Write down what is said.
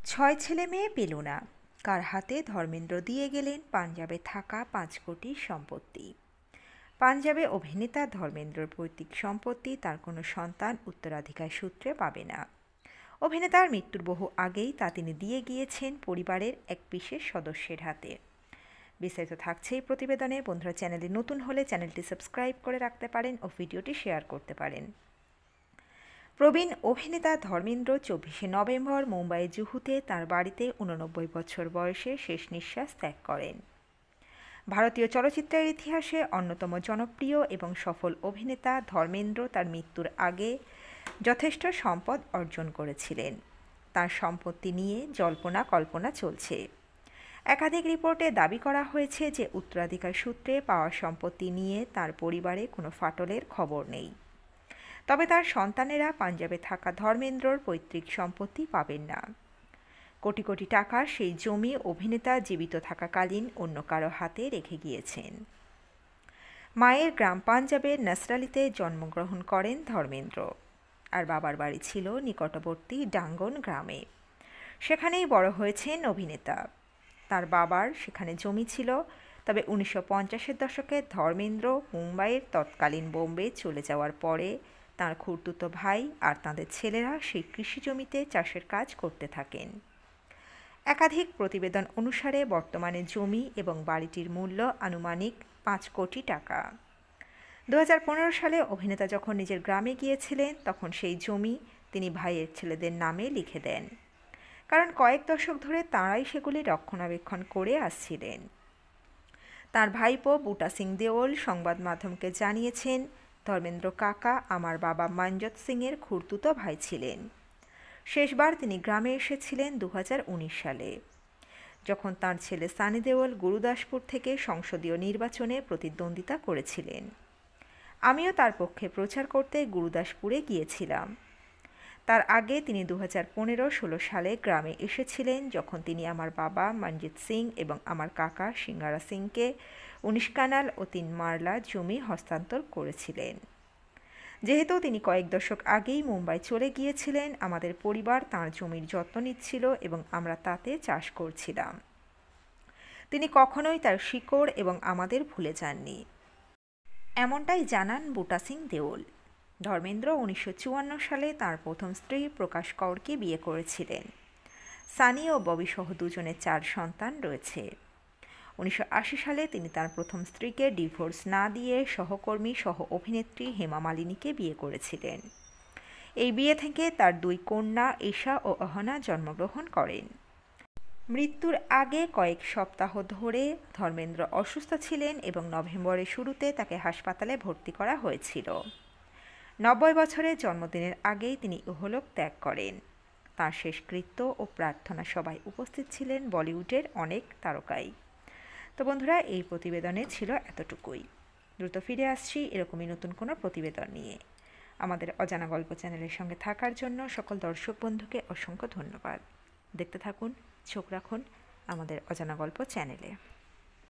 ছয় ছেলে মেয়ে পেল না, কার হাতে ধর্মেন্দ্র দিয়ে গেলেন পাঞ্জাবে থাকা ৫ কোটি সম্পত্তি। পাঞ্জাবে অভিনেতা ধর্মেন্দ্রর পৈতৃক সম্পত্তি তার কোনো সন্তান উত্তরাধিকার সূত্রে পাবে না। অভিনেতার মৃত্যুর বহু আগেই তা তিনি দিয়ে গিয়েছেন পরিবারের এক বিশেষ সদস্যের হাতে। বিস্তারিত থাকছে এই প্রতিবেদনে। বন্ধুরা, চ্যানেলে নতুন হলে চ্যানেলটি সাবস্ক্রাইব করে রাখতে পারেন ও ভিডিওটি শেয়ার করতে পারেন। প্রবীণ অভিনেতা ধর্মেন্দ্র ২৪শে নভেম্বর মুম্বাইয়ের জুহুতে তাঁর বাড়িতে ৮৯ বছর বয়সে শেষ নিঃশ্বাস ত্যাগ করেন। ভারতীয় চলচ্চিত্রের ইতিহাসে অন্যতম জনপ্রিয় এবং সফল অভিনেতা ধর্মেন্দ্র তার মৃত্যুর আগে যথেষ্ট সম্পদ অর্জন করেছিলেন। তার সম্পত্তি নিয়ে জল্পনা কল্পনা চলছে। একাধিক রিপোর্টে দাবি করা হয়েছে যে উত্তরাধিকার সূত্রে পাওয়া সম্পত্তি নিয়ে তার পরিবারে কোনো ফাটলের খবর নেই। তবে তার সন্তানেরা পাঞ্জাবে থাকা ধর্মেন্দ্রর পৈতৃক সম্পত্তি পাবেন না। কোটি কোটি টাকার সেই জমি অভিনেতা জীবিত থাকাকালীন অন্য কারো হাতে রেখে গিয়েছেন। মায়ের গ্রাম পাঞ্জাবের নসরালিতে জন্মগ্রহণ করেন ধর্মেন্দ্র, আর বাবার বাড়ি ছিল নিকটবর্তী ডাঙ্গন গ্রামে। সেখানেই বড় হয়েছেন অভিনেতা। তার বাবার সেখানে জমি ছিল, তবে ১৯৫০-এর দশকে ধর্মেন্দ্র মুম্বাইয়ের তৎকালীন বোম্বে চলে যাওয়ার পরে তাঁর খুড়তুতো ভাই আর তাঁদের ছেলেরা সেই কৃষি জমিতে চাষের কাজ করতে থাকেন। একাধিক প্রতিবেদন অনুসারে বর্তমানে জমি এবং বাড়িটির মূল্য আনুমানিক ৫ কোটি টাকা। ২০১৫ সালে অভিনেতা যখন নিজের গ্রামে গিয়েছিলেন তখন সেই জমি তিনি ভাইয়ের ছেলেদের নামে লিখে দেন, কারণ কয়েক দশক ধরে তাঁরাই সেগুলি রক্ষণাবেক্ষণ করে আসছিলেন। তাঁর ভাইপো বুটা সিং দেওল সংবাদ মাধ্যমকে জানিয়েছেন, ধর্মেন্দ্র কাকা আমার বাবা মনজত সিংয়ের খুড়তুতো ভাই ছিলেন। শেষবার তিনি গ্রামে এসেছিলেন ২০১৯ সালে, যখন তাঁর ছেলে সানি দেওল গুরুদাসপুর থেকে সংসদীয় নির্বাচনে প্রতিদ্বন্দ্বিতা করেছিলেন। আমিও তার পক্ষে প্রচার করতে গুরুদাসপুরে গিয়েছিলাম। তার আগে তিনি ২০১৫-১৬ সালে গ্রামে এসেছিলেন, যখন তিনি আমার বাবা মনজিৎ সিং এবং আমার কাকা সিঙ্গারা সিংকে ১৯ কানাল ও ৩ মারলা জমি হস্তান্তর করেছিলেন। যেহেতু তিনি কয়েক দশক আগেই মুম্বাই চলে গিয়েছিলেন, আমাদের পরিবার তাঁর জমির যত্ন নিচ্ছিল এবং আমরা তাতে চাষ করছিলাম। তিনি কখনোই তার শিকড় এবং আমাদের ভুলে যাননি, এমনটাই জানান বুটা সিং দেওল। ধর্মেন্দ্র ১৯৫৪ সালে তাঁর প্রথম স্ত্রী প্রকাশ কৌরকে বিয়ে করেছিলেন। সানি ও ববি সহ দুজনের ৪ সন্তান রয়েছে। ১৯৮০ সালে তিনি তার প্রথম স্ত্রীকে ডিভোর্স না দিয়ে সহকর্মী সহ অভিনেত্রী হেমা মালিনীকে বিয়ে করেছিলেন। এই বিয়ে থেকে তার ২ কন্যা ঈশা ও অহনা জন্মগ্রহণ করেন। মৃত্যুর আগে কয়েক সপ্তাহ ধরে ধর্মেন্দ্র অসুস্থ ছিলেন এবং নভেম্বরের শুরুতে তাকে হাসপাতালে ভর্তি করা হয়েছিল। ৯০ বছরের জন্মদিনের আগেই তিনি ইহলোক ত্যাগ করেন। তাঁর শেষকৃত্য ও প্রার্থনা সভায় উপস্থিত ছিলেন বলিউডের অনেক তারকাই। তো বন্ধুরা, এই প্রতিবেদনে ছিল এতটুকুই। দ্রুত ফিরে আসছি এরকমই নতুন কোনো প্রতিবেদন নিয়ে। আমাদের অজানা গল্প চ্যানেলের সঙ্গে থাকার জন্য সকল দর্শক বন্ধুকে অসংখ্য ধন্যবাদ। দেখতে থাকুন, চোখ রাখুন আমাদের অজানা গল্প চ্যানেলে।